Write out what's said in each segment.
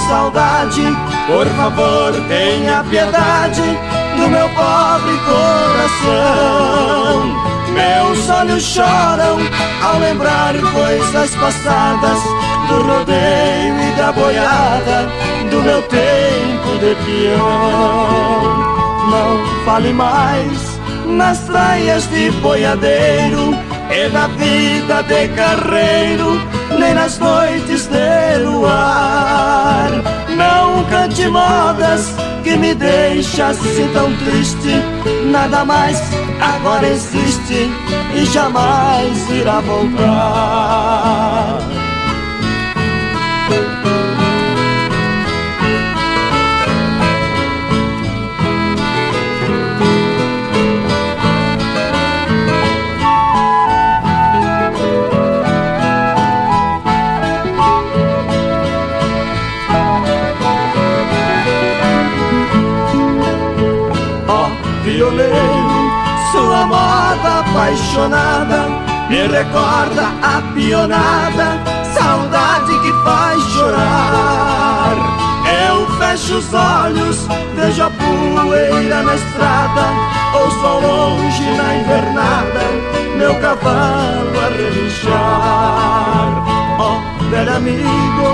saudade, por favor tenha piedade do meu pobre coração. Meus olhos choram ao lembrar coisas passadas, do rodeio e da boiada, do meu tempo de peão. Não fale mais nas traias de boiadeiro e na vida de carreiro, nem nas noites de luar. Não cante modas que me deixa assim tão triste. Nada mais agora existe e jamais irá voltar. Violeiro, sua moda apaixonada me recorda a pionada, saudade que faz chorar. Eu fecho os olhos, vejo a poeira na estrada, ouço ao longe na invernada meu cavalo a relinchar. Oh, velho amigo,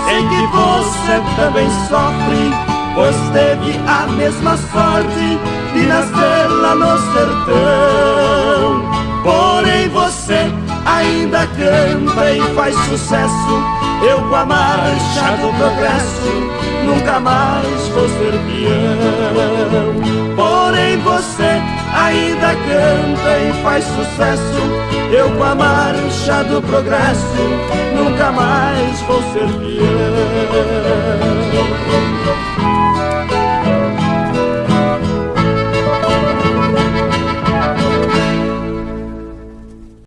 sei que você também sofre, pois teve a mesma sorte de nascer lá no sertão. Porém você ainda canta e faz sucesso. Eu com a marcha do progresso nunca mais vou ser peão. Porém você ainda canta e faz sucesso. Eu com a marcha do progresso nunca mais vou ser peão.